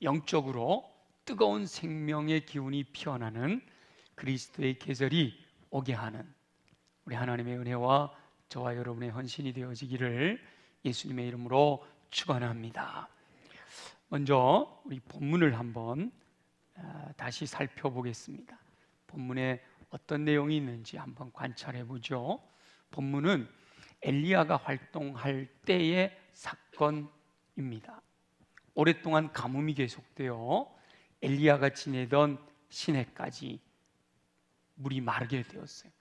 영적으로 뜨거운 생명의 기운이 피어나는 그리스도의 계절이 오게 하는 우리 하나님의 은혜와 저와 여러분의 헌신이 되어지기를 예수님의 이름으로 축원합니다. 먼저 우리 본문을 한번 다시 살펴보겠습니다. 본문에 어떤 내용이 있는지 한번 관찰해 보죠. 본문은 엘리야가 활동할 때의 사건입니다. 오랫동안 가뭄이 계속되어 엘리야가 지내던 시내까지 물이 마르게 되었어요.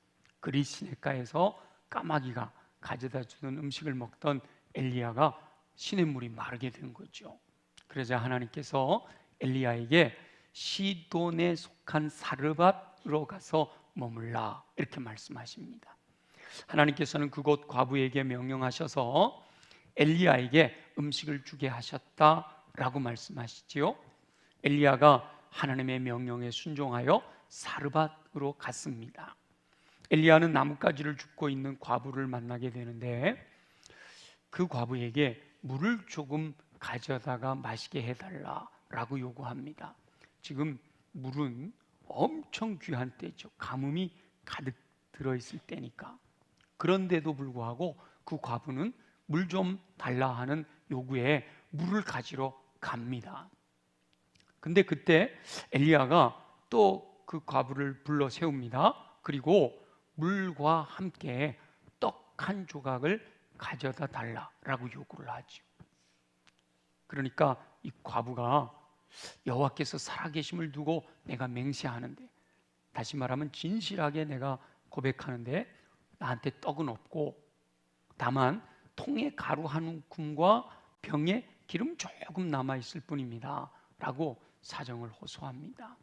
그리 시내가에서 까마귀가 가져다 주는 음식을 먹던 엘리야가 시냇물이 마르게 된 거죠. 그러자 하나님께서 엘리야에게 시돈에 속한 사르밧으로 가서 머물라 이렇게 말씀하십니다. 하나님께서는 그곳 과부에게 명령하셔서 엘리야에게 음식을 주게 하셨다라고 말씀하시지요. 엘리야가 하나님의 명령에 순종하여 사르밧으로 갔습니다. 엘리야는 나뭇가지를 줍고 있는 과부를 만나게 되는데 그 과부에게 물을 조금 가져다가 마시게 해달라라고 요구합니다. 지금 물은 엄청 귀한 때죠. 가뭄이 가득 들어있을 때니까. 그런데도 불구하고 그 과부는 물 좀 달라 하는 요구에 물을 가지러 갑니다. 근데 그때 엘리야가 또 그 과부를 불러 세웁니다. 그리고 물과 함께 떡 한 조각을 가져다 달라라고 요구를 하죠. 그러니까 이 과부가 여호와께서 살아계심을 두고 내가 맹세하는데, 다시 말하면 진실하게 내가 고백하는데 나한테 떡은 없고 다만 통에 가루 한 움큼과 병에 기름 조금 남아있을 뿐입니다 라고 사정을 호소합니다.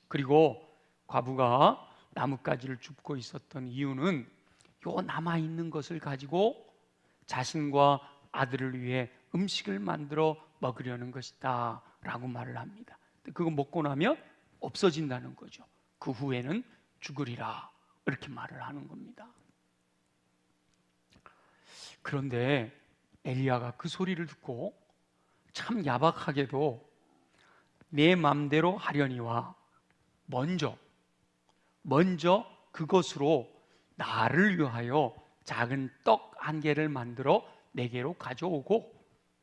그리고 과부가 나뭇가지를 줍고 있었던 이유는 요 남아있는 것을 가지고 자신과 아들을 위해 음식을 만들어 먹으려는 것이다 라고 말을 합니다. 그거 먹고 나면 없어진다는 거죠. 그 후에는 죽으리라 이렇게 말을 하는 겁니다. 그런데 엘리야가 그 소리를 듣고 참 야박하게도 내 맘대로 하려니와 먼저 그것으로 나를 위하여 작은 떡 한 개를 만들어 내게로 가져오고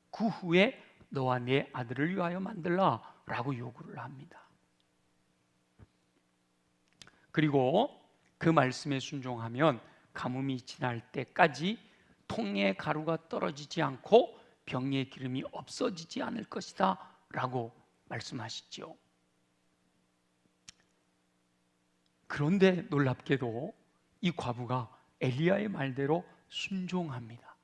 그 후에 너와 내 아들을 위하여 만들라 라고 요구를 합니다. 그리고 그 말씀에 순종하면 가뭄이 지날 때까지 통에 가루가 떨어지지 않고 병에 기름이 없어지지 않을 것이다 라고 말씀하시죠. 그런데 놀랍게도 이 과부가 엘리야의 말대로 순종합니다.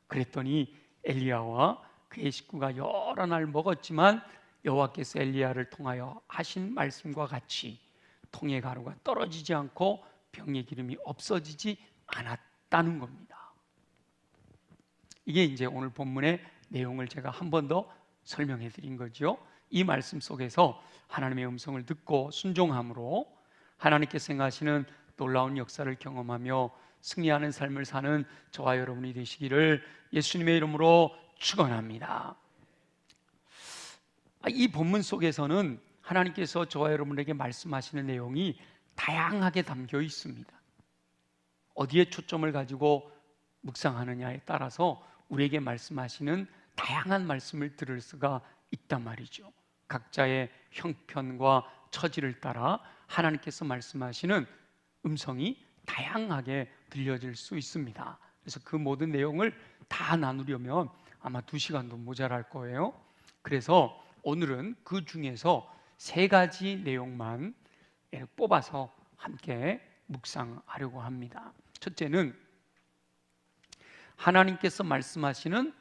그랬더니 엘리야와 그의 식구가 여러 날 먹었지만 여호와께서 엘리야를 통하여 하신 말씀과 같이 통의 가루가 떨어지지 않고 병의 기름이 없어지지 않았다는 겁니다. 이게 이제 오늘 본문의 내용을 제가 한 번 더 설명해 드린 거죠. 이 말씀 속에서 하나님의 음성을 듣고 순종함으로 하나님께서 행하시는 놀라운 역사를 경험하며 승리하는 삶을 사는 저와 여러분이 되시기를 예수님의 이름으로 축원합니다. 이 본문 속에서는 하나님께서 저와 여러분에게 말씀하시는 내용이 다양하게 담겨 있습니다. 어디에 초점을 가지고 묵상하느냐에 따라서 우리에게 말씀하시는 다양한 말씀을 들을 수가 있단 말이죠. 각자의 형편과 처지를 따라 하나님께서 말씀하시는 음성이 다양하게 들려질 수 있습니다. 그래서 그 모든 내용을 다 나누려면 아마 2시간도 모자랄 거예요. 그래서 오늘은 그 중에서 3가지 내용만 뽑아서 함께 묵상하려고 합니다. 첫째는 하나님께서 말씀하시는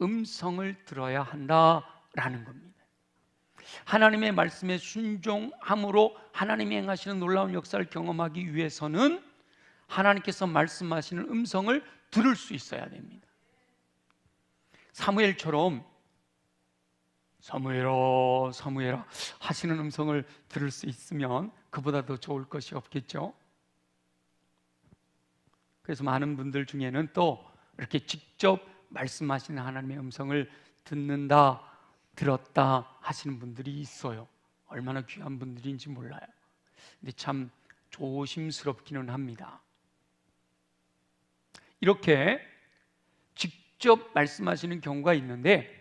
음성을 들어야 한다라는 겁니다. 하나님의 말씀에 순종함으로 하나님이 행하시는 놀라운 역사를 경험하기 위해서는 하나님께서 말씀하시는 음성을 들을 수 있어야 됩니다. 사무엘처럼 사무엘아 사무엘아 하시는 음성을 들을 수 있으면 그보다 더 좋을 것이 없겠죠. 그래서 많은 분들 중에는 또 이렇게 직접 말씀하시는 하나님의 음성을 듣는다, 들었다 하시는 분들이 있어요. 얼마나 귀한 분들인지 몰라요. 근데 참 조심스럽기는 합니다. 이렇게 직접 말씀하시는 경우가 있는데,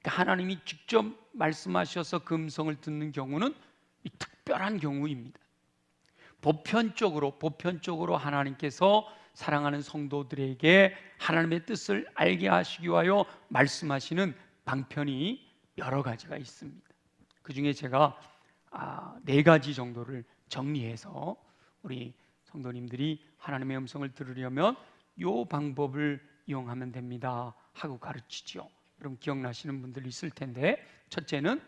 하나님이 직접 말씀하셔서 그 음성을 듣는 경우는 특별한 경우입니다. 보편적으로 하나님께서 사랑하는 성도들에게 하나님의 뜻을 알게 하시기 위하여 말씀하시는 방편이 여러 가지가 있습니다. 그 중에 제가 4가지 정도를 정리해서 우리 성도님들이 하나님의 음성을 들으려면 이 방법을 이용하면 됩니다 하고 가르치죠. 여러분 기억나시는 분들 있을 텐데, 첫째는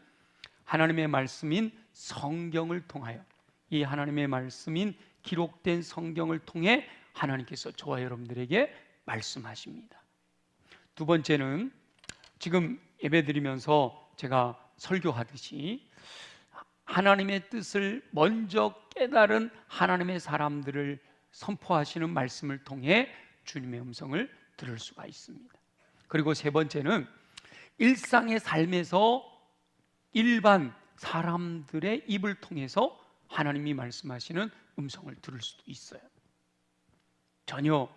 하나님의 말씀인 성경을 통하여, 이 하나님의 말씀인 기록된 성경을 통해 하나님께서 저와 여러분들에게 말씀하십니다. 두 번째는 지금 예배드리면서 제가 설교하듯이 하나님의 뜻을 먼저 깨달은 하나님의 사람들을 선포하시는 말씀을 통해 주님의 음성을 들을 수가 있습니다. 그리고 세 번째는 일상의 삶에서 일반 사람들의 입을 통해서 하나님이 말씀하시는 음성을 들을 수도 있어요. 전혀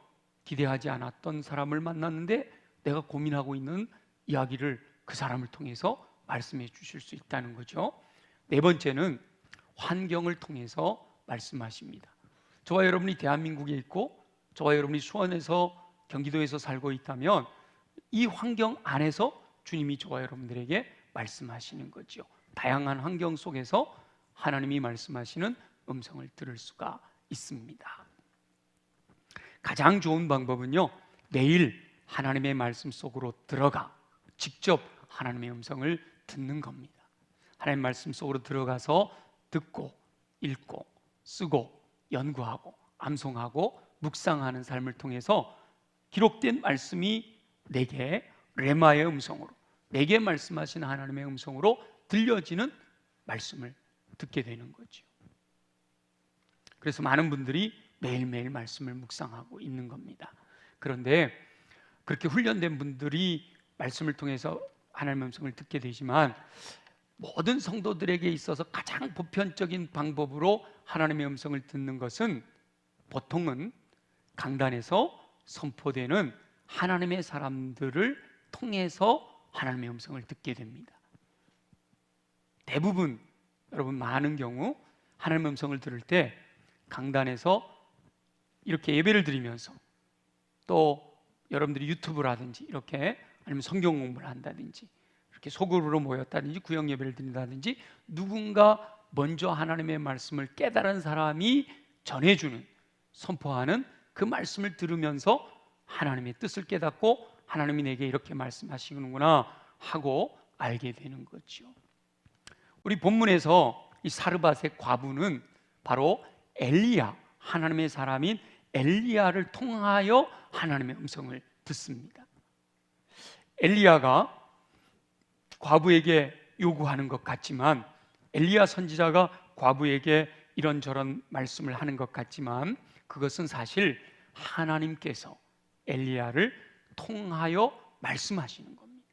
기대하지 않았던 사람을 만났는데 내가 고민하고 있는 이야기를 그 사람을 통해서 말씀해 주실 수 있다는 거죠. 네 번째는 환경을 통해서 말씀하십니다. 저와 여러분이 대한민국에 있고 저와 여러분이 수원에서 경기도에서 살고 있다면 이 환경 안에서 주님이 저와 여러분들에게 말씀하시는 거죠. 다양한 환경 속에서 하나님이 말씀하시는 음성을 들을 수가 있습니다. 가장 좋은 방법은요, 매일 하나님의 말씀 속으로 들어가 직접 하나님의 음성을 듣는 겁니다. 하나님의 말씀 속으로 들어가서 듣고 읽고 쓰고 연구하고 암송하고 묵상하는 삶을 통해서 기록된 말씀이 내게 레마의 음성으로, 내게 말씀하신 하나님의 음성으로 들려지는 말씀을 듣게 되는 거죠. 그래서 많은 분들이 매일매일 말씀을 묵상하고 있는 겁니다. 그런데 그렇게 훈련된 분들이 말씀을 통해서 하나님의 음성을 듣게 되지만, 모든 성도들에게 있어서 가장 보편적인 방법으로 하나님의 음성을 듣는 것은 보통은 강단에서 선포되는 하나님의 사람들을 통해서 하나님의 음성을 듣게 됩니다. 대부분, 여러분 많은 경우 하나님의 음성을 들을 때 강단에서 이렇게 예배를 드리면서, 또 여러분들이 유튜브를 하든지 이렇게, 아니면 성경 공부를 한다든지 이렇게 소그룹으로 모였다든지 구역 예배를 드린다든지, 누군가 먼저 하나님의 말씀을 깨달은 사람이 전해주는, 선포하는 그 말씀을 들으면서 하나님의 뜻을 깨닫고 하나님이 내게 이렇게 말씀하시는구나 하고 알게 되는 거죠. 우리 본문에서 이 사르밧의 과부는 바로 엘리야, 하나님의 사람인 엘리야를 통하여 하나님의 음성을 듣습니다. 엘리야가 과부에게 요구하는 것 같지만, 엘리야 선지자가 과부에게 이런저런 말씀을 하는 것 같지만, 그것은 사실 하나님께서 엘리야를 통하여 말씀하시는 겁니다.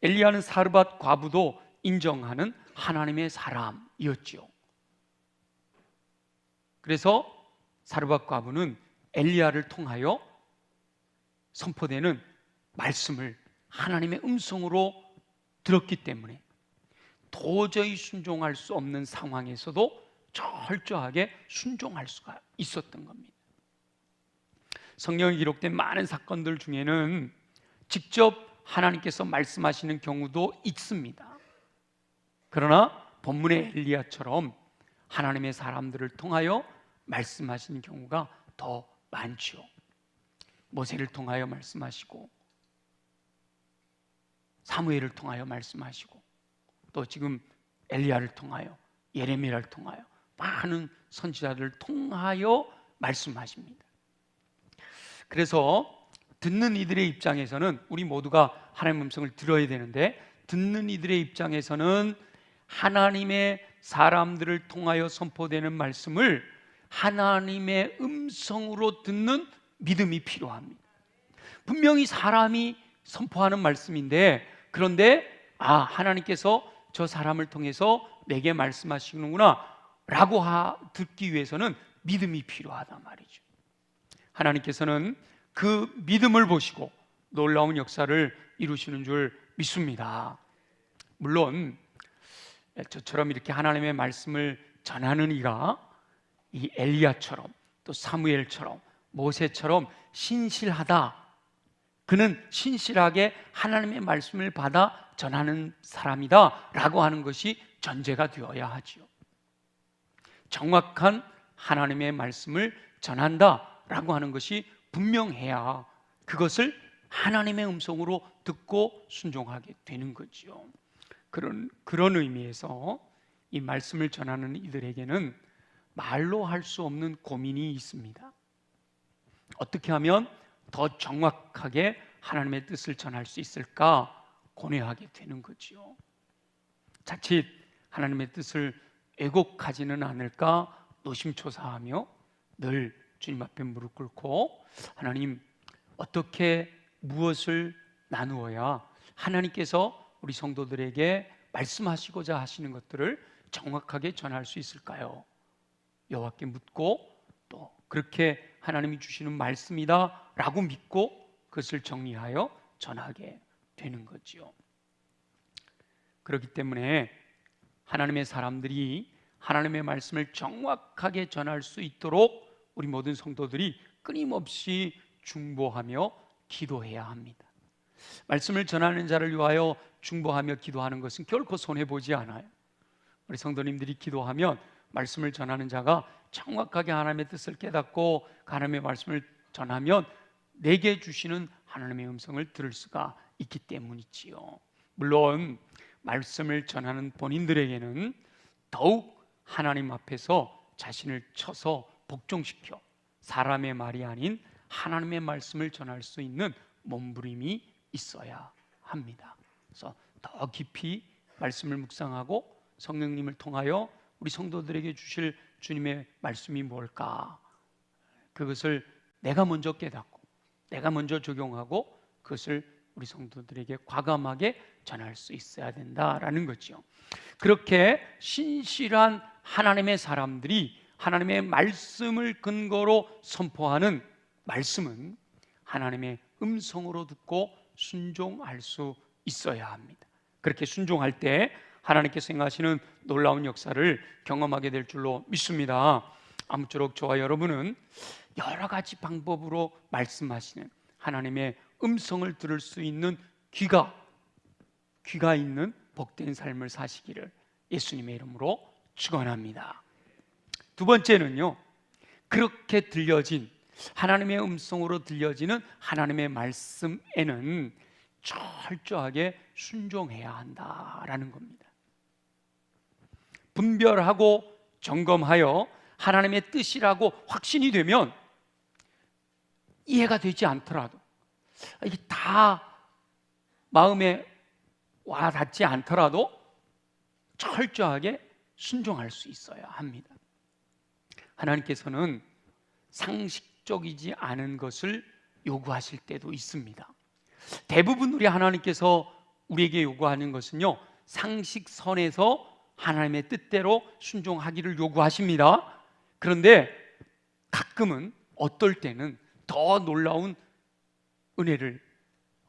엘리야는 사르밧 과부도 인정하는 하나님의 사람이었죠. 그래서 사르밧 과부는 엘리야를 통하여 선포되는 말씀을 하나님의 음성으로 들었기 때문에 도저히 순종할 수 없는 상황에서도 철저하게 순종할 수가 있었던 겁니다. 성경에 기록된 많은 사건들 중에는 직접 하나님께서 말씀하시는 경우도 있습니다. 그러나 본문의 엘리야처럼 하나님의 사람들을 통하여 말씀하시는 경우가 더 많죠. 모세를 통하여 말씀하시고, 사무엘을 통하여 말씀하시고, 또 지금 엘리야를 통하여, 예레미야를 통하여 많은 선지자들을 통하여 말씀하십니다. 그래서 듣는 이들의 입장에서는, 우리 모두가 하나님의 음성을 들어야 되는데, 듣는 이들의 입장에서는 하나님의 사람들을 통하여 선포되는 말씀을 하나님의 음성으로 듣는 믿음이 필요합니다. 분명히 사람이 선포하는 말씀인데, 그런데 하나님께서 저 사람을 통해서 내게 말씀하시는구나 라고 듣기 위해서는 믿음이 필요하단 말이죠. 하나님께서는 그 믿음을 보시고 놀라운 역사를 이루시는 줄 믿습니다. 물론 저처럼 이렇게 하나님의 말씀을 전하는 이가 이 엘리야처럼 또 사무엘처럼 모세처럼 신실하다, 그는 신실하게 하나님의 말씀을 받아 전하는 사람이다 라고 하는 것이 전제가 되어야 하지요. 정확한 하나님의 말씀을 전한다 라고 하는 것이 분명해야 그것을 하나님의 음성으로 듣고 순종하게 되는 거지요. 그런 의미에서 이 말씀을 전하는 이들에게는 말로 할 수 없는 고민이 있습니다. 어떻게 하면 더 정확하게 하나님의 뜻을 전할 수 있을까 고뇌하게 되는 거지요. 자칫 하나님의 뜻을 왜곡하지는 않을까 노심초사하며 늘 주님 앞에 무릎 꿇고 하나님, 어떻게 무엇을 나누어야 하나님께서 우리 성도들에게 말씀하시고자 하시는 것들을 정확하게 전할 수 있을까요? 여호와께 묻고 또 그렇게 하나님이 주시는 말씀이다 라고 믿고 그것을 정리하여 전하게 되는 거지요. 그렇기 때문에 하나님의 사람들이 하나님의 말씀을 정확하게 전할 수 있도록 우리 모든 성도들이 끊임없이 중보하며 기도해야 합니다. 말씀을 전하는 자를 위하여 중보하며 기도하는 것은 결코 손해보지 않아요. 우리 성도님들이 기도하면 말씀을 전하는 자가 정확하게 하나님의 뜻을 깨닫고 하나님의 말씀을 전하면 내게 주시는 하나님의 음성을 들을 수가 있기 때문이지요. 물론 말씀을 전하는 본인들에게는 더욱 하나님 앞에서 자신을 쳐서 복종시켜 사람의 말이 아닌 하나님의 말씀을 전할 수 있는 몸부림이 있어야 합니다. 그래서 더 깊이 말씀을 묵상하고 성령님을 통하여 우리 성도들에게 주실 주님의 말씀이 뭘까? 그것을 내가 먼저 깨닫고 내가 먼저 적용하고 그것을 우리 성도들에게 과감하게 전할 수 있어야 된다라는 거죠. 그렇게 신실한 하나님의 사람들이 하나님의 말씀을 근거로 선포하는 말씀은 하나님의 음성으로 듣고 순종할 수 있어야 합니다. 그렇게 순종할 때 하나님께서 행하시는 놀라운 역사를 경험하게 될 줄로 믿습니다. 아무쪼록 저와 여러분은 여러 가지 방법으로 말씀하시는 하나님의 음성을 들을 수 있는 귀가 있는 복된 삶을 사시기를 예수님의 이름으로 축원합니다. 두 번째는요, 그렇게 들려진 하나님의 음성으로 들려지는 하나님의 말씀에는 철저하게 순종해야 한다라는 겁니다. 분별하고 점검하여 하나님의 뜻이라고 확신이 되면 이해가 되지 않더라도, 이게 다 마음에 와 닿지 않더라도 철저하게 순종할 수 있어야 합니다. 하나님께서는 상식적이지 않은 것을 요구하실 때도 있습니다. 대부분 우리 하나님께서 우리에게 요구하는 것은요, 상식선에서 하나님의 뜻대로 순종하기를 요구하십니다. 그런데 가끔은 어떨 때는 더 놀라운 은혜를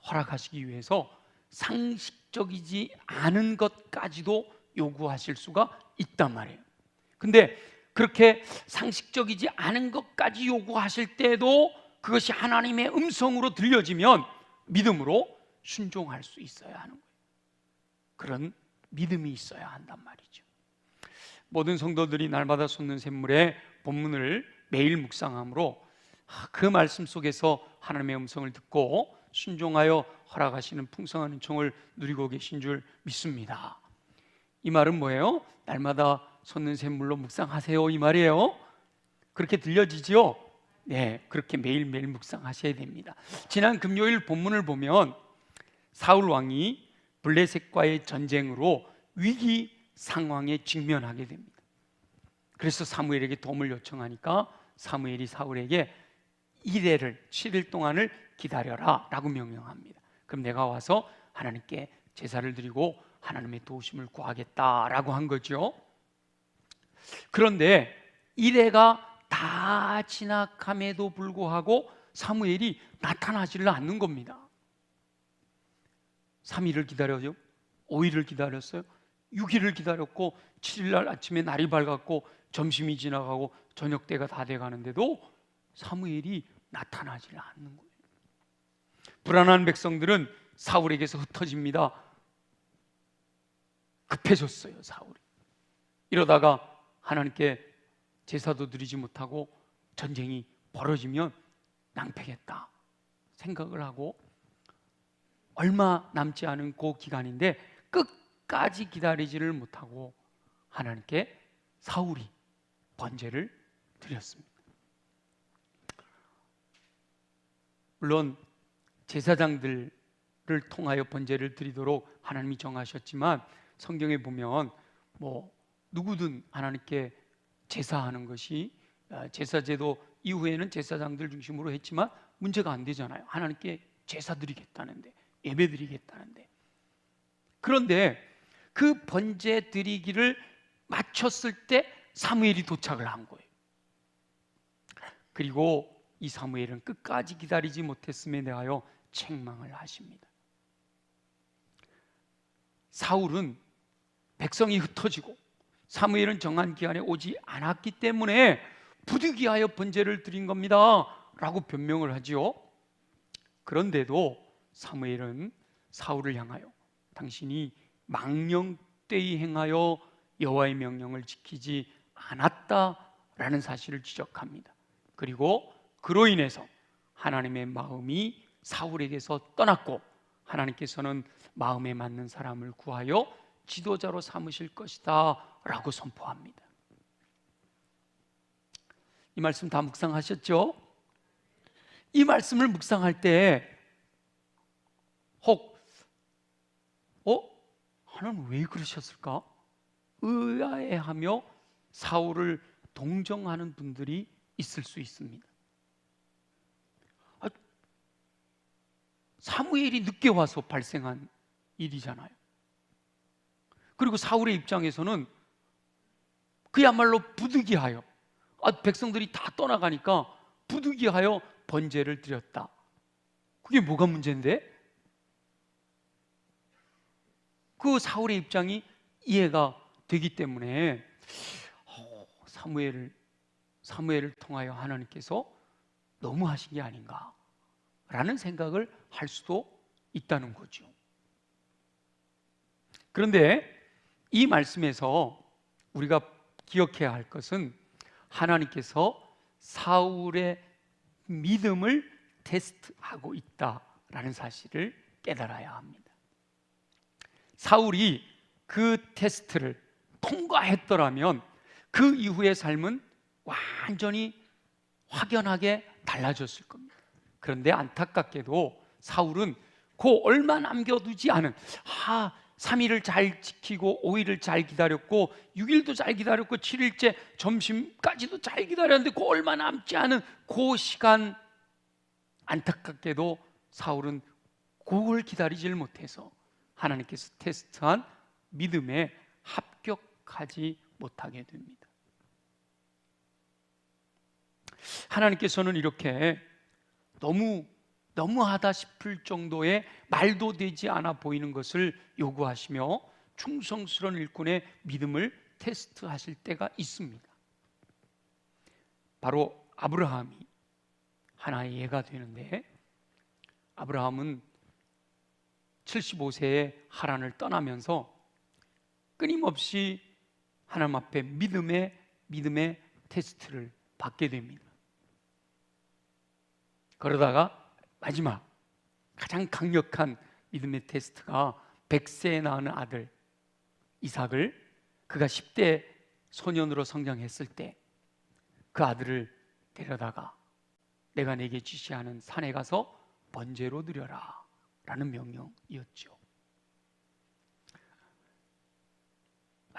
허락하시기 위해서 상식적이지 않은 것까지도 요구하실 수가 있단 말이에요. 근데 그렇게 상식적이지 않은 것까지 요구하실 때도 그것이 하나님의 음성으로 들려지면 믿음으로 순종할 수 있어야 하는 거예요. 그런 믿음이 있어야 한단 말이죠. 모든 성도들이 날마다 솟는 샘물의 본문을 매일 묵상함으로 그 말씀 속에서 하나님의 음성을 듣고 순종하여 허락하시는 풍성한 은총을 누리고 계신 줄 믿습니다. 이 말은 뭐예요? 날마다 솟는 샘물로 묵상하세요, 이 말이에요. 그렇게 들려지지요? 네, 그렇게 매일매일 묵상하셔야 됩니다. 지난 금요일 본문을 보면 사울 왕이 블레셋과의 전쟁으로 위기 상황에 직면하게 됩니다. 그래서 사무엘에게 도움을 요청하니까 사무엘이 사울에게 7일 동안을 기다려라 라고 명령합니다. 그럼 내가 와서 하나님께 제사를 드리고 하나님의 도우심을 구하겠다라고 한 거죠. 그런데 이래가 다 지나감에도 불구하고 사무엘이 나타나지를 않는 겁니다. 3일을 기다려요, 5일을 기다렸어요, 6일을 기다렸고 7일날 아침에 날이 밝았고 점심이 지나가고 저녁 때가 다 돼가는데도 사무엘이 나타나지를 않는 거예요. 불안한 백성들은 사울에게서 흩어집니다. 급해졌어요, 사울이. 이러다가 하나님께 제사도 드리지 못하고 전쟁이 벌어지면 낭패겠다 생각을 하고 얼마 남지 않은 그 기간인데 끝까지 기다리지를 못하고 하나님께 사울이 번제를 드렸습니다. 물론 제사장들을 통하여 번제를 드리도록 하나님이 정하셨지만 성경에 보면 누구든 하나님께 제사하는 것이 제사제도 이후에는 제사장들 중심으로 했지만 문제가 안 되잖아요. 하나님께 제사 드리겠다는데, 예배 드리겠다는데. 그런데 그 번제 드리기를 마쳤을 때 사무엘이 도착을 한 거예요. 그리고 이 사무엘은 끝까지 기다리지 못했음에 대하여 책망을 하십니다. 사울은 백성이 흩어지고 사무엘은 정한 기한에 오지 않았기 때문에 부득이하여 번제를 드린 겁니다 라고 변명을 하지요. 그런데도 사무엘은 사울을 향하여 당신이 망령되이 행하여 여호와의 명령을 지키지 않았다라는 사실을 지적합니다. 그리고 그로 인해서 하나님의 마음이 사울에게서 떠났고 하나님께서는 마음에 맞는 사람을 구하여 지도자로 삼으실 것이다 라고 선포합니다. 이 말씀 다 묵상하셨죠? 이 말씀을 묵상할 때 혹 하나님 왜 그러셨을까? 의아해하며 사울을 동정하는 분들이 있을 수 있습니다. 사무엘이 늦게 와서 발생한 일이잖아요. 그리고 사울의 입장에서는 그야말로 부득이하여 백성들이 다 떠나가니까 부득이하여 번제를 드렸다. 그게 뭐가 문제인데? 그 사울의 입장이 이해가 되기 때문에 사무엘을 통하여 하나님께서 너무하신 게 아닌가 라는 생각을 할 수도 있다는 거죠. 그런데 이 말씀에서 우리가 기억해야 할 것은 하나님께서 사울의 믿음을 테스트하고 있다라는 사실을 깨달아야 합니다. 사울이 그 테스트를 통과했더라면 그 이후의 삶은 완전히 확연하게 달라졌을 겁니다. 그런데 안타깝게도 사울은 그 얼마 남겨두지 않은 3일을 잘 지키고 5일을 잘 기다렸고 6일도 잘 기다렸고 7일째 점심까지도 잘 기다렸는데 그 얼마 남지 않은 그 시간, 안타깝게도 사울은 그걸 기다리질 못해서 하나님께서 테스트한 믿음에 합격하지 못하게 됩니다. 하나님께서는 이렇게 너무하다 싶을 정도의 말도 되지 않아 보이는 것을 요구하시며 충성스러운 일꾼의 믿음을 테스트하실 때가 있습니다. 바로 아브라함이 하나의 예가 되는데, 아브라함은 75세에 하란을 떠나면서 끊임없이 하나님 앞에 믿음의 테스트를 받게 됩니다. 그러다가 마지막 가장 강력한 믿음의 테스트가 100세에 낳은 아들 이삭을, 그가 10대 소년으로 성장했을 때 그 아들을 데려다가 내가 내게 지시하는 산에 가서 번제로 드려라 라는 명령이었죠.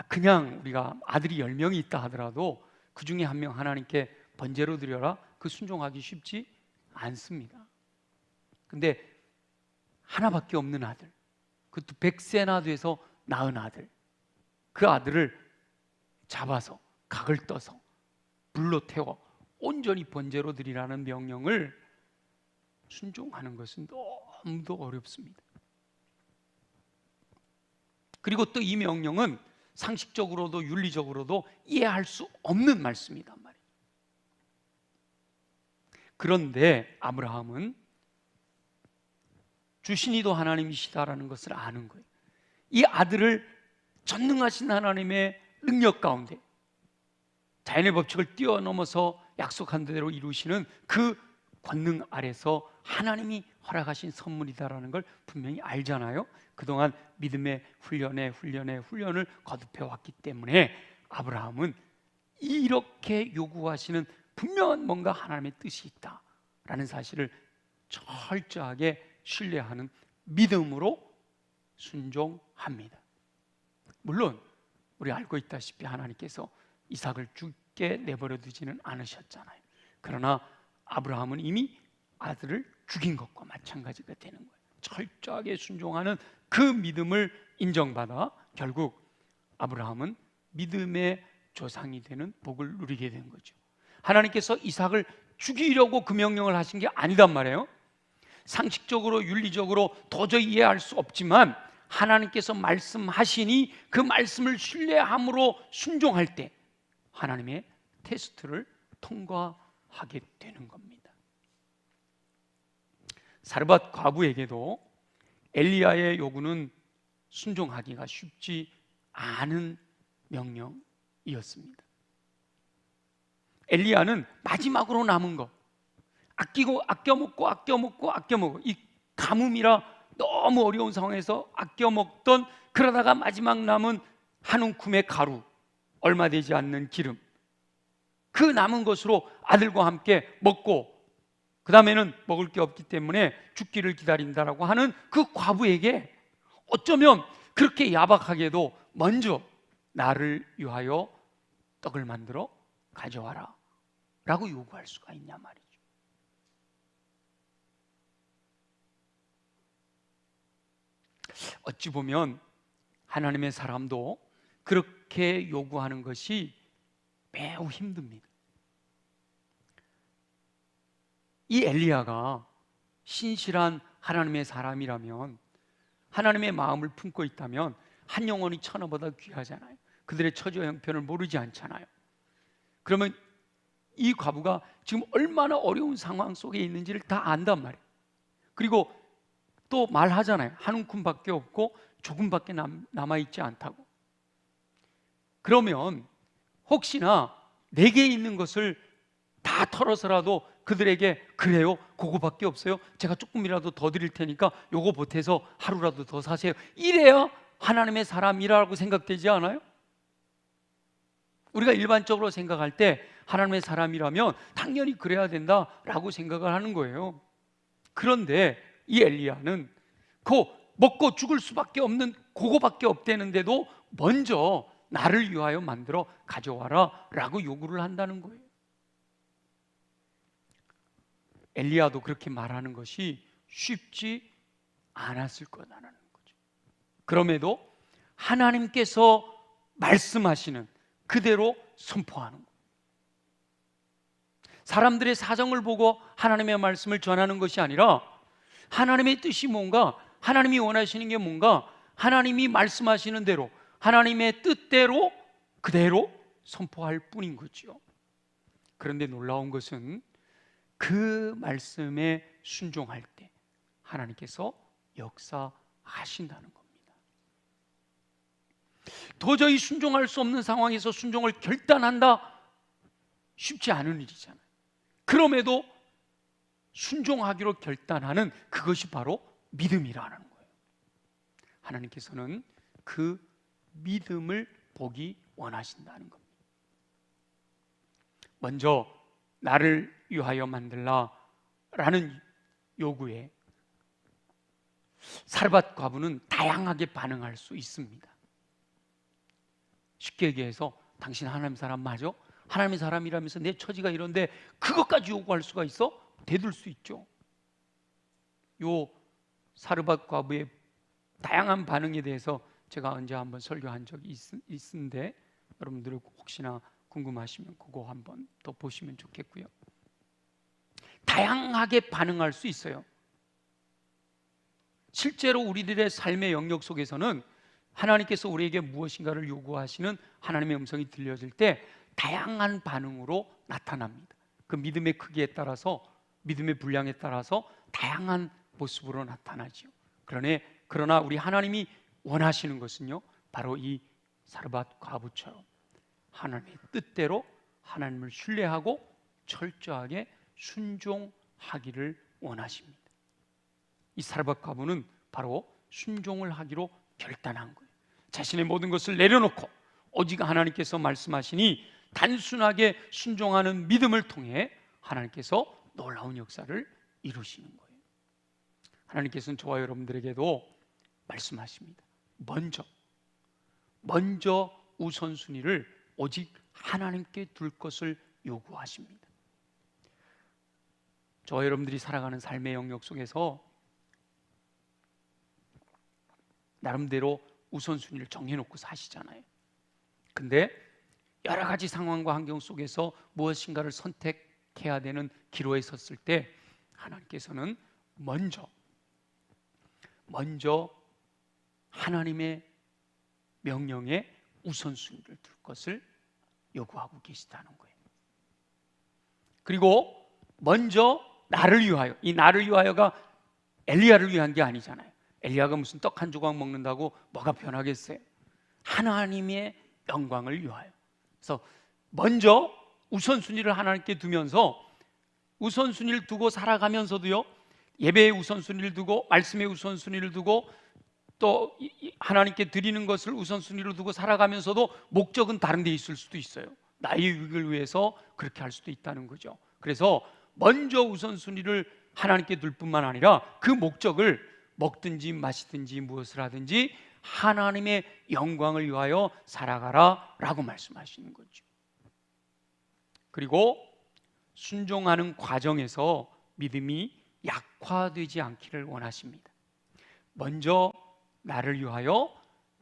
그냥 우리가 아들이 10명이 있다 하더라도 그 중에 한 명 하나님께 번제로 드려라, 그 순종하기 쉽지 않습니다. 근데 하나밖에 없는 아들, 그것도 100세나 돼서 낳은 아들, 그 아들을 잡아서 각을 떠서 불로 태워 온전히 번제로 드리라는 명령을 순종하는 것은 너무도 어렵습니다. 그리고 또 이 명령은 상식적으로도 윤리적으로도 이해할 수 없는 말씀이란 말이에요. 그런데 아브라함은 주신이도 하나님이시다라는 것을 아는 거예요. 이 아들을 전능하신 하나님의 능력 가운데 자연의 법칙을 뛰어넘어서 약속한 대로 이루시는 그 권능 아래서 하나님이 허락하신 선물이다라는 걸 분명히 알잖아요. 그동안 믿음의 훈련을 거듭해 왔기 때문에 아브라함은 이렇게 요구하시는 분명한 뭔가 하나님의 뜻이 있다라는 사실을 철저하게 신뢰하는 믿음으로 순종합니다. 물론 우리 알고 있다시피 하나님께서 이삭을 죽게 내버려 두지는 않으셨잖아요. 그러나 아브라함은 이미 아들을 죽인 것과 마찬가지가 되는 거예요. 철저하게 순종하는 그 믿음을 인정받아 결국 아브라함은 믿음의 조상이 되는 복을 누리게 된 거죠. 하나님께서 이삭을 죽이려고 그 명령을 하신 게 아니단 말이에요. 상식적으로 윤리적으로 도저히 이해할 수 없지만 하나님께서 말씀하시니 그 말씀을 신뢰함으로 순종할 때 하나님의 테스트를 통과하게 되는 겁니다. 사르밧 과부에게도 엘리야의 요구는 순종하기가 쉽지 않은 명령이었습니다. 엘리야는 마지막으로 남은 것, 아껴 먹고 이 가뭄이라 너무 어려운 상황에서 아껴 먹던, 그러다가 마지막 남은 한 움큼의 가루, 얼마 되지 않는 기름, 그 남은 것으로 아들과 함께 먹고 그 다음에는 먹을 게 없기 때문에 죽기를 기다린다라고 하는 그 과부에게 어쩌면 그렇게 야박하게도 먼저 나를 위하여 떡을 만들어 가져와라 라고 요구할 수가 있냐 말이죠. 어찌 보면 하나님의 사람도 그렇게 요구하는 것이 매우 힘듭니다. 이 엘리야가 신실한 하나님의 사람이라면, 하나님의 마음을 품고 있다면 한 영혼이 천하보다 귀하잖아요. 그들의 처지와 형편을 모르지 않잖아요. 그러면 이 과부가 지금 얼마나 어려운 상황 속에 있는지를 다 안단 말이에요. 그리고 또 말하잖아요. 한 움큼밖에 없고 조금밖에 남아있지 않다고. 그러면 혹시나 내게 있는 것을 다 털어서라도 그들에게, 그래요? 그거밖에 없어요? 제가 조금이라도 더 드릴 테니까 요거 보태서 하루라도 더 사세요. 이래야 하나님의 사람이라고 생각되지 않아요? 우리가 일반적으로 생각할 때 하나님의 사람이라면 당연히 그래야 된다라고 생각을 하는 거예요. 그런데 이 엘리야는 그 먹고 죽을 수밖에 없는 그거밖에 없다는데도 먼저 나를 위하여 만들어 가져와라 라고 요구를 한다는 거예요. 엘리야도 그렇게 말하는 것이 쉽지 않았을 거라는 거죠. 그럼에도 하나님께서 말씀하시는 그대로 선포하는 거예요. 사람들의 사정을 보고 하나님의 말씀을 전하는 것이 아니라 하나님의 뜻이 뭔가, 하나님이 원하시는 게 뭔가, 하나님이 말씀하시는 대로 하나님의 뜻대로 그대로 선포할 뿐인 거죠. 그런데 놀라운 것은 그 말씀에 순종할 때 하나님께서 역사하신다는 겁니다. 도저히 순종할 수 없는 상황에서 순종을 결단한다, 쉽지 않은 일이잖아요. 그럼에도 순종하기로 결단하는 그것이 바로 믿음이라는 거예요. 하나님께서는 그 믿음을 보기 원하신다는 겁니다. 먼저 나를 위하여 만들라 라는 요구에 사르밧 과부는 다양하게 반응할 수 있습니다. 쉽게 얘기해서 당신 하나님 사람 맞아? 하나님의 사람이라면서 내 처지가 이런데 그것까지 요구할 수가 있어? 대들 수 있죠. 요 사르밧 과부의 다양한 반응에 대해서 제가 언제 한번 설교한 적이 있는데 여러분들 혹시나 궁금하시면 그거 한번 더 보시면 좋겠고요. 다양하게 반응할 수 있어요. 실제로 우리들의 삶의 영역 속에서는 하나님께서 우리에게 무엇인가를 요구하시는 하나님의 음성이 들려질 때 다양한 반응으로 나타납니다. 그 믿음의 크기에 따라서, 믿음의 분량에 따라서 다양한 모습으로 나타나죠. 그러나 우리 하나님이 원하시는 것은요, 바로 이 사르밧 과부처럼 하나님의 뜻대로 하나님을 신뢰하고 철저하게 순종하기를 원하십니다. 이 사르밧 과부는 바로 순종을 하기로 결단한 거예요. 자신의 모든 것을 내려놓고 오직 하나님께서 말씀하시니 단순하게 순종하는 믿음을 통해 하나님께서 놀라운 역사를 이루시는 거예요. 하나님께서는 저와 여러분들에게도 말씀하십니다. 먼저 우선순위를 오직 하나님께 둘 것을 요구하십니다. 저와 여러분들이 살아가는 삶의 영역 속에서 나름대로 우선순위를 정해놓고 사시잖아요. 근데 여러 가지 상황과 환경 속에서 무엇인가를 선택해야 되는 기로에 섰을 때 하나님께서는 먼저 하나님의 명령에 우선순위를 둘 것을 요구하고 계시다는 거예요. 그리고 먼저 나를 위하여, 이 나를 위하여가 엘리야를 위한 게 아니잖아요. 엘리야가 무슨 떡 한 조각 먹는다고 뭐가 변하겠어요? 하나님의 영광을 위하여. 그래서 먼저 우선순위를 하나님께 두면서 우선순위를 두고 살아가면서도요, 예배의 우선순위를 두고 말씀의 우선순위를 두고 또 하나님께 드리는 것을 우선순위로 두고 살아가면서도 목적은 다른 데 있을 수도 있어요. 나의 유익을 위해서 그렇게 할 수도 있다는 거죠. 그래서 먼저 우선순위를 하나님께 둘 뿐만 아니라 그 목적을 먹든지 마시든지 무엇을 하든지 하나님의 영광을 위하여 살아가라 라고 말씀하시는 거죠. 그리고 순종하는 과정에서 믿음이 약화되지 않기를 원하십니다. 먼저 나를 위하여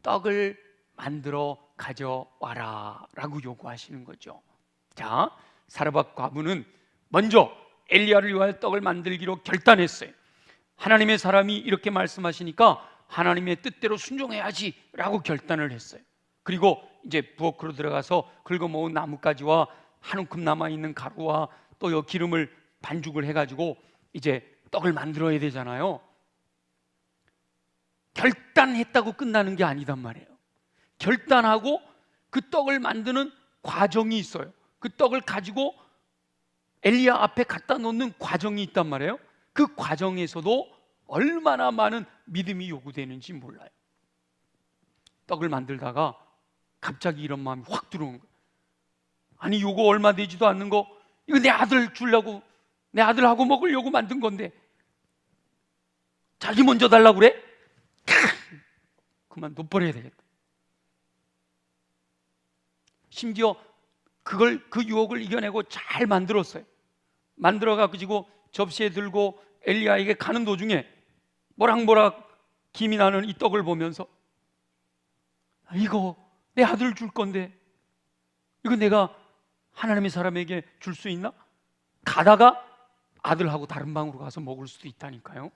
떡을 만들어 가져와라 라고 요구하시는 거죠. 자, 사르밧 과부는 먼저 엘리야를 위하여 떡을 만들기로 결단했어요. 하나님의 사람이 이렇게 말씀하시니까 하나님의 뜻대로 순종해야지 라고 결단을 했어요. 그리고 이제 부엌으로 들어가서 긁어모은 나뭇가지와 한 움큼 남아있는 가루와 또 기름을 반죽을 해가지고 이제 떡을 만들어야 되잖아요. 결단했다고 끝나는 게 아니단 말이에요. 결단하고 그 떡을 만드는 과정이 있어요. 그 떡을 가지고 엘리야 앞에 갖다 놓는 과정이 있단 말이에요. 그 과정에서도 얼마나 많은 믿음이 요구되는지 몰라요. 떡을 만들다가 갑자기 이런 마음이 확 들어오는 거예요. 아니, 요거 얼마 되지도 않는 거, 이거 내 아들 주려고, 내 아들하고 먹으려고 만든 건데 자기 먼저 달라고 그래? 그만 둬버려야 되겠다. 심지어 그 유혹을 이겨내고 잘 만들었어요. 만들어가지고 접시에 들고 엘리야에게 가는 도중에 모락모락 김이 나는 이 떡을 보면서 이거 내 아들 줄 건데 이거 내가 하나님의 사람에게 줄 수 있나? 가다가 아들하고 다른 방으로 가서 먹을 수도 있다니까요.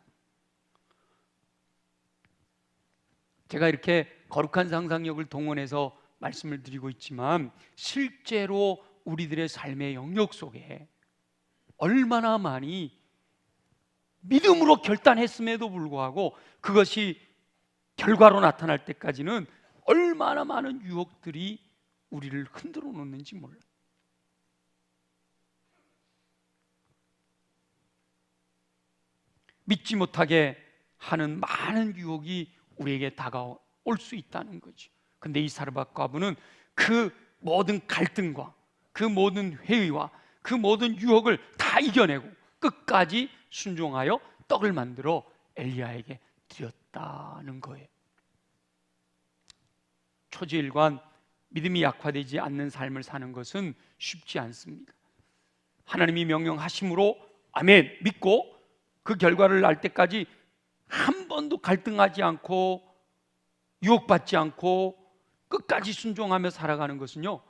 제가 이렇게 거룩한 상상력을 동원해서 말씀을 드리고 있지만 실제로 우리들의 삶의 영역 속에 얼마나 많이 믿음으로 결단했음에도 불구하고 그것이 결과로 나타날 때까지는 얼마나 많은 유혹들이 우리를 흔들어 놓는지 몰라요. 믿지 못하게 하는 많은 유혹이 우리에게 다가올 수 있다는 거죠. 근데 이 사르밧 과부는 그 모든 갈등과 그 모든 회의와 그 모든 유혹을 다 이겨내고 끝까지 순종하여 떡을 만들어 엘리야에게 드렸다는 거예요. 초지일관 믿음이 약화되지 않는 삶을 사는 것은 쉽지 않습니다. 하나님이 명령하심으로 아멘 믿고 그 결과를 날 때까지 한 번도 갈등하지 않고 유혹받지 않고 끝까지 순종하며 살아가는 것은요,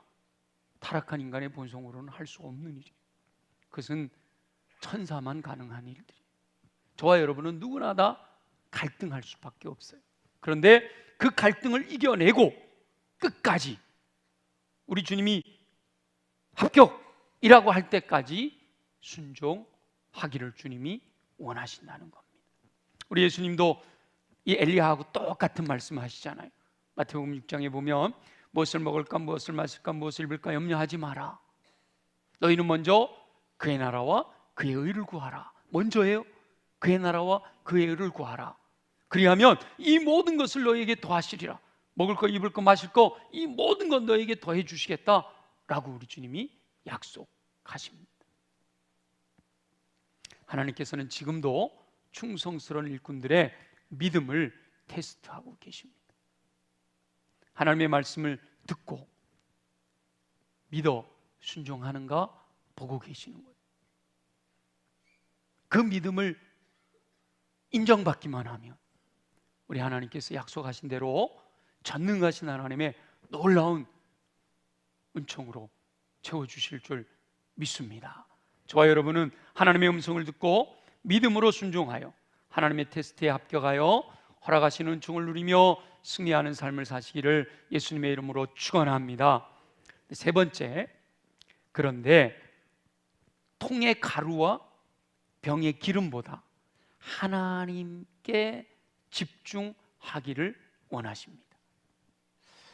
타락한 인간의 본성으로는 할 수 없는 일이에요. 그것은 천사만 가능한 일들이에요. 저와 여러분은 누구나 다 갈등할 수밖에 없어요. 그런데 그 갈등을 이겨내고 끝까지 우리 주님이 합격이라고 할 때까지 순종하기를 주님이 원하신다는 겁니다. 우리 예수님도 이 엘리야하고 똑같은 말씀을 하시잖아요. 마태복음 6장에 보면 무엇을 먹을까 무엇을 마실까 무엇을 입을까 염려하지 마라. 너희는 먼저 그의 나라와 그의 의를 구하라. 먼저예요. 그의 나라와 그의 의를 구하라. 그리하면 이 모든 것을 너희에게 더하시리라. 먹을 거 입을 거 마실 거 이 모든 건 너희에게 더해 주시겠다라고 우리 주님이 약속하십니다. 하나님께서는 지금도 충성스러운 일꾼들의 믿음을 테스트하고 계십니다. 하나님의 말씀을 듣고 믿어 순종하는가 보고 계시는 거예요. 그 믿음을 인정받기만 하면 우리 하나님께서 약속하신 대로 전능하신 하나님의 놀라운 은총으로 채워주실 줄 믿습니다. 저와 여러분은 하나님의 음성을 듣고 믿음으로 순종하여 하나님의 테스트에 합격하여 허락하시는 은총을 누리며 승리하는 삶을 사시기를 예수님의 이름으로 축원합니다. 세 번째, 그런데 통의 가루와 병의 기름보다 하나님께 집중하기를 원하십니다.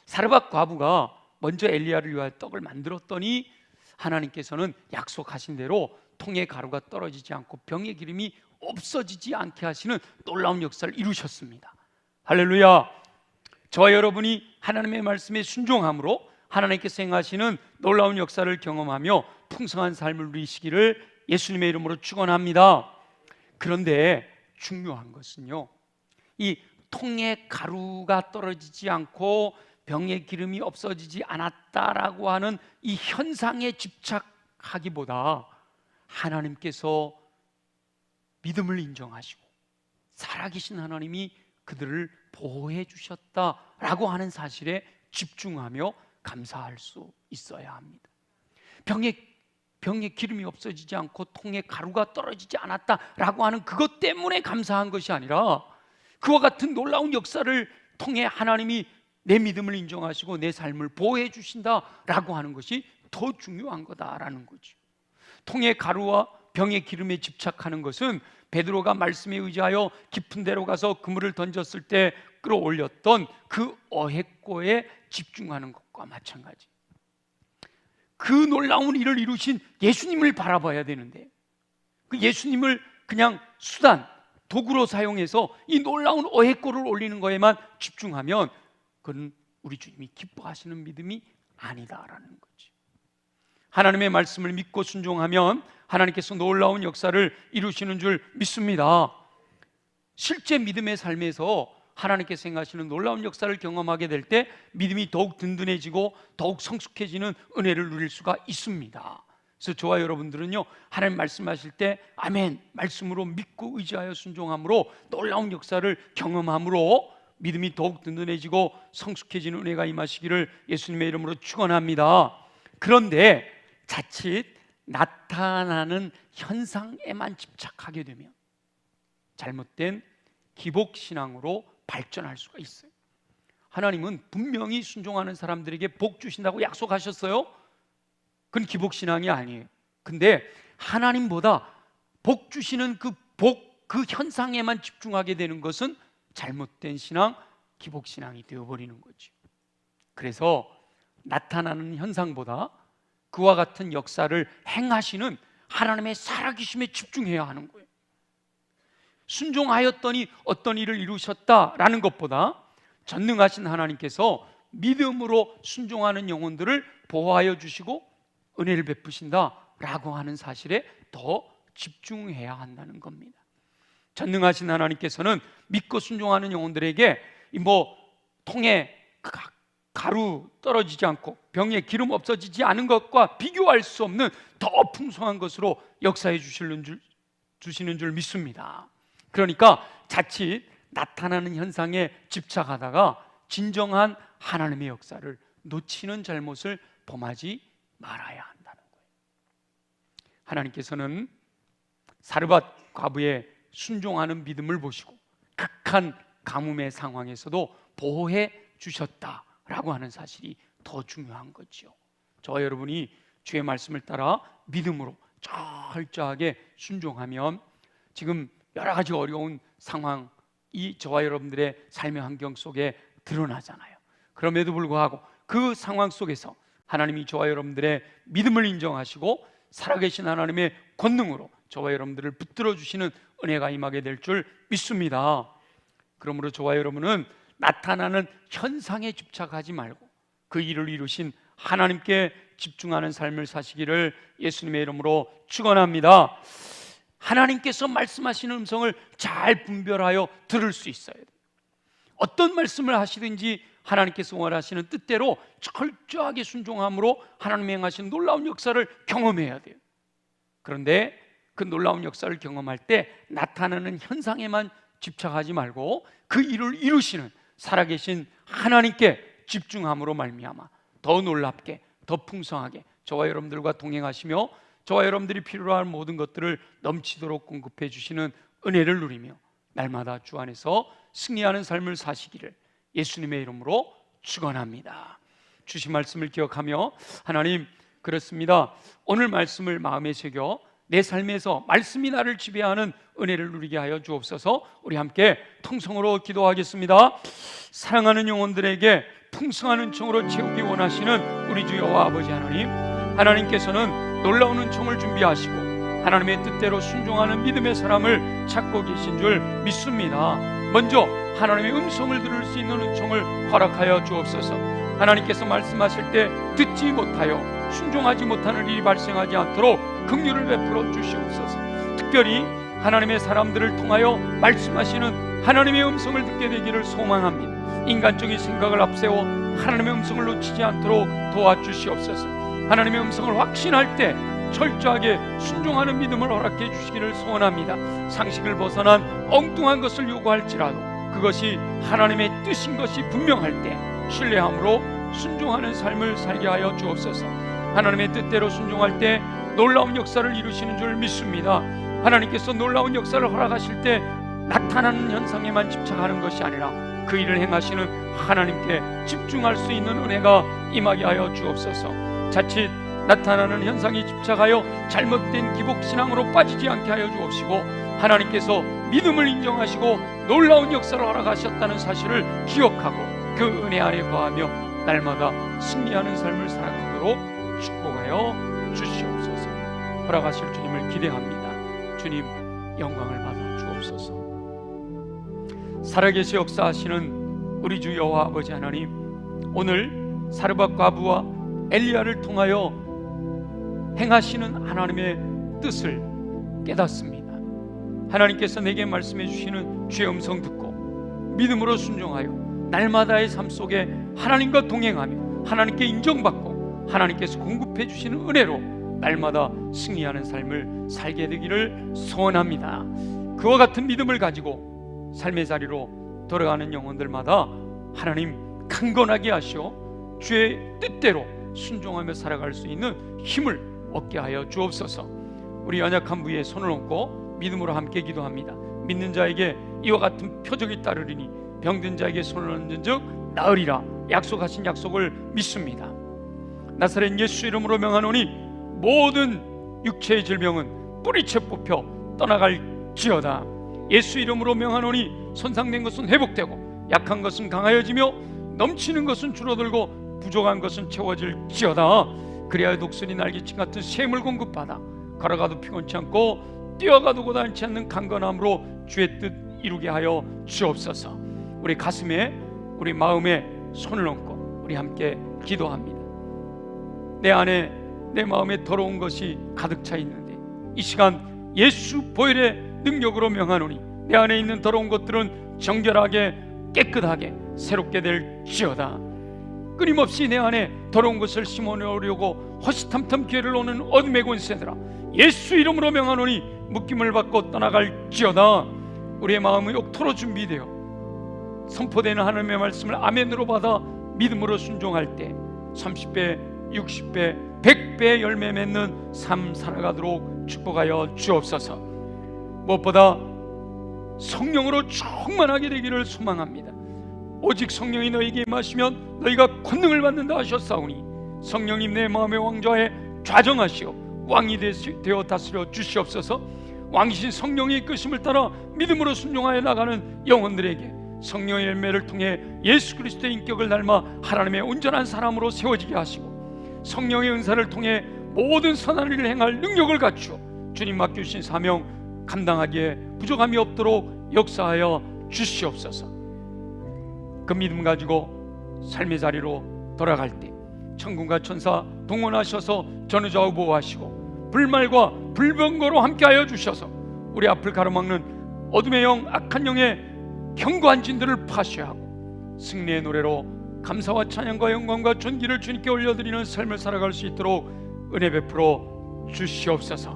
사르밧 과부가 먼저 엘리야를 위하여 떡을 만들었더니 하나님께서는 약속하신 대로 통의 가루가 떨어지지 않고 병의 기름이 없어지지 않게 하시는 놀라운 역사를 이루셨습니다. 할렐루야. 저와 여러분이 하나님의 말씀에 순종함으로 하나님께서 행하시는 놀라운 역사를 경험하며 풍성한 삶을 누리시기를 예수님의 이름으로 축원합니다. 그런데 중요한 것은요, 이 통의 가루가 떨어지지 않고 병의 기름이 없어지지 않았다라고 하는 이 현상에 집착하기보다 하나님께서 믿음을 인정하시고 살아계신 하나님이 그들을 보호해 주셨다라고 하는 사실에 집중하며 감사할 수 있어야 합니다. 병의 기름이 없어지지 않고 통에 가루가 떨어지지 않았다라고 하는 그것 때문에 감사한 것이 아니라 그와 같은 놀라운 역사를 통해 하나님이 내 믿음을 인정하시고 내 삶을 보호해 주신다라고 하는 것이 더 중요한 거다라는 거죠. 통의 가루와 병의 기름에 집착하는 것은 베드로가 말씀에 의지하여 깊은 데로 가서 그물을 던졌을 때 끌어올렸던 그 어획고에 집중하는 것과 마찬가지. 그 놀라운 일을 이루신 예수님을 바라봐야 되는데 그 예수님을 그냥 수단, 도구로 사용해서 이 놀라운 어획고를 올리는 거에만 집중하면 그건 우리 주님이 기뻐하시는 믿음이 아니다라는 거지. 하나님의 말씀을 믿고 순종하면 하나님께서 놀라운 역사를 이루시는 줄 믿습니다. 실제 믿음의 삶에서 하나님께서 행하시는 놀라운 역사를 경험하게 될 때 믿음이 더욱 든든해지고 더욱 성숙해지는 은혜를 누릴 수가 있습니다. 그래서 저와 여러분들은요, 하나님 말씀하실 때 아멘 말씀으로 믿고 의지하여 순종함으로 놀라운 역사를 경험함으로 믿음이 더욱 든든해지고 성숙해지는 은혜가 임하시기를 예수님의 이름으로 축원합니다. 그런데 자칫 나타나는 현상에만 집착하게 되면 잘못된 기복신앙으로 발전할 수가 있어요. 하나님은 분명히 순종하는 사람들에게 복 주신다고 약속하셨어요. 그건 기복신앙이 아니에요. 근데 하나님보다 복 주시는 그 현상에만 집중하게 되는 것은 잘못된 신앙, 기복신앙이 되어버리는 거죠. 그래서 나타나는 현상보다 그와 같은 역사를 행하시는 하나님의 살아계심에 집중해야 하는 거예요. 순종하였더니 어떤 일을 이루셨다라는 것보다 전능하신 하나님께서 믿음으로 순종하는 영혼들을 보호하여 주시고 은혜를 베푸신다라고 하는 사실에 더 집중해야 한다는 겁니다. 전능하신 하나님께서는 믿고 순종하는 영혼들에게 통에 가루 떨어지지 않고 병에 기름 없어지지 않은 것과 비교할 수 없는 더 풍성한 것으로 역사해 주시는 줄 믿습니다. 그러니까 자칫 나타나는 현상에 집착하다가 진정한 하나님의 역사를 놓치는 잘못을 범하지 말아야 한다는 거예요. 하나님께서는 사르밧 과부의 순종하는 믿음을 보시고 극한 가뭄의 상황에서도 보호해 주셨다라고 하는 사실이 더 중요한 거죠. 저와 여러분이 주의 말씀을 따라 믿음으로 철저하게 순종하면 지금 여러 가지 어려운 상황이 저와 여러분들의 삶의 환경 속에 드러나잖아요. 그럼에도 불구하고 그 상황 속에서 하나님이 저와 여러분들의 믿음을 인정하시고 살아계신 하나님의 권능으로 저와 여러분들을 붙들어 주시는 은혜가 임하게 될 줄 믿습니다. 그러므로 저와 여러분은 나타나는 현상에 집착하지 말고 그 일을 이루신 하나님께 집중하는 삶을 사시기를 예수님의 이름으로 축원합니다. 하나님께서 말씀하시는 음성을 잘 분별하여 들을 수 있어야 돼요. 어떤 말씀을 하시든지 하나님께서 원하시는 뜻대로 철저하게 순종함으로 하나님이 행하시는 놀라운 역사를 경험해야 돼요. 그런데 그 놀라운 역사를 경험할 때 나타나는 현상에만 집착하지 말고 그 일을 이루시는 살아계신 하나님께 집중함으로 말미암아 더 놀랍게, 더 풍성하게 저와 여러분들과 동행하시며 저와 여러분들이 필요로 할 모든 것들을 넘치도록 공급해 주시는 은혜를 누리며 날마다 주 안에서 승리하는 삶을 사시기를 예수님의 이름으로 축원합니다. 주신 말씀을 기억하며 하나님, 그렇습니다. 오늘 말씀을 마음에 새겨 내 삶에서 말씀이 나를 지배하는 은혜를 누리게 하여 주옵소서. 우리 함께 통성으로 기도하겠습니다. 사랑하는 영혼들에게 풍성한 은총으로 채우기 원하시는 우리 주 여호와 아버지 하나님, 하나님께서는 놀라운 은총을 준비하시고 하나님의 뜻대로 순종하는 믿음의 사람을 찾고 계신 줄 믿습니다. 먼저 하나님의 음성을 들을 수 있는 은총을 허락하여 주옵소서. 하나님께서 말씀하실 때 듣지 못하여 순종하지 못하는 일이 발생하지 않도록 긍휼을 베풀어 주시옵소서. 특별히 하나님의 사람들을 통하여 말씀하시는 하나님의 음성을 듣게 되기를 소망합니다. 인간적인 생각을 앞세워 하나님의 음성을 놓치지 않도록 도와주시옵소서. 하나님의 음성을 확신할 때 철저하게 순종하는 믿음을 허락해 주시기를 소원합니다. 상식을 벗어난 엉뚱한 것을 요구할지라도 그것이 하나님의 뜻인 것이 분명할 때 신뢰함으로 순종하는 삶을 살게 하여 주옵소서. 하나님의 뜻대로 순종할 때 놀라운 역사를 이루시는 줄 믿습니다. 하나님께서 놀라운 역사를 허락하실 때 나타나는 현상에만 집착하는 것이 아니라 그 일을 행하시는 하나님께 집중할 수 있는 은혜가 임하게 하여 주옵소서. 자칫 나타나는 현상에 집착하여 잘못된 기복신앙으로 빠지지 않게 하여 주옵시고 하나님께서 믿음을 인정하시고 놀라운 역사를 허락하셨다는 사실을 기억하고 그 은혜 안에 거하며 날마다 승리하는 삶을 살아가도록 축복하여 주시옵소서. 허락하실 주님을 기대합니다. 주님, 영광을 받아 주옵소서. 살아계시 역사하시는 우리 주 여호와 아버지 하나님, 오늘 사르밧 과부와 엘리야를 통하여 행하시는 하나님의 뜻을 깨닫습니다. 하나님께서 내게 말씀해 주시는 주의 음성 듣고 믿음으로 순종하여 날마다의 삶 속에 하나님과 동행하며 하나님께 인정받고 하나님께서 공급해 주시는 은혜로 날마다 승리하는 삶을 살게 되기를 소원합니다. 그와 같은 믿음을 가지고 삶의 자리로 돌아가는 영혼들마다 하나님 강건하게 하시어 주의 뜻대로 순종하며 살아갈 수 있는 힘을 얻게 하여 주옵소서. 우리 연약한 부위에 손을 얹고 믿음으로 함께 기도합니다. 믿는 자에게 이와 같은 표적이 따르리니 병든 자에게 손을 얹은 즉 나으리라 약속하신 약속을 믿습니다. 나사렛 예수 이름으로 명하노니 모든 육체의 질병은 뿌리채 뽑혀 떠나갈지어다. 예수 이름으로 명하노니 손상된 것은 회복되고 약한 것은 강하여지며 넘치는 것은 줄어들고 부족한 것은 채워질지어다. 그리하여 독수리 날개친 같은 샘을 공급받아 걸어가도 피곤치 않고 뛰어가도 고단치 않는 강건함으로 주의 뜻 이루게 하여 주옵소서. 우리 가슴에 우리 마음에 손을 얹고 우리 함께 기도합니다. 내 안에 내 마음에 더러운 것이 가득 차 있는데 이 시간 예수 보혈의 능력으로 명하노니 내 안에 있는 더러운 것들은 정결하게 깨끗하게 새롭게 될지어다. 끊임없이 내 안에 더러운 것을 심어놓으려고 허시탐탐 기회를 오는 어둠의 권세들아 예수 이름으로 명하노니 묶임을 받고 떠나갈지어다. 우리의 마음이 옥토로 준비되어 선포되는 하나님의 말씀을 아멘으로 받아 믿음으로 순종할 때 30배, 60배, 100배의 열매 맺는 삶 살아가도록 축복하여 주옵소서. 무엇보다 성령으로 충만하게 되기를 소망합니다. 오직 성령이 너희에게 임하시면 너희가 권능을 받는다 하셨사오니 성령님 내 마음의 왕좌에 좌정하시어 왕이 되어 다스려 주시옵소서. 왕이신 성령의 이끄심을 따라 믿음으로 순종하여 나가는 영혼들에게 성령의 열매를 통해 예수 그리스도의 인격을 닮아 하나님의 온전한 사람으로 세워지게 하시고 성령의 은사를 통해 모든 선한 일을 행할 능력을 갖추어 주님 맡겨주신 사명 감당하기에 부족함이 없도록 역사하여 주시옵소서. 그 믿음 가지고 삶의 자리로 돌아갈 때 천군과 천사 동원하셔서 전우좌우 보호하시고 불말과 불병거로 함께하여 주셔서 우리 앞을 가로막는 어둠의 영, 악한 영의 견고한 진들을 파쇄하고 승리의 노래로 감사와 찬양과 영광과 존귀를 주님께 올려드리는 삶을 살아갈 수 있도록 은혜 베풀어 주시옵소서.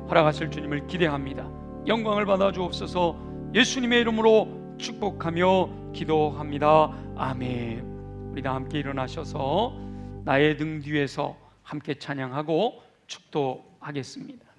허락하실 주님을 기대합니다. 영광을 받아 주옵소서. 예수님의 이름으로 축복하며 기도합니다. 아멘. 우리 다 함께 일어나셔서 나의 등 뒤에서 함께 찬양하고 축도하겠습니다.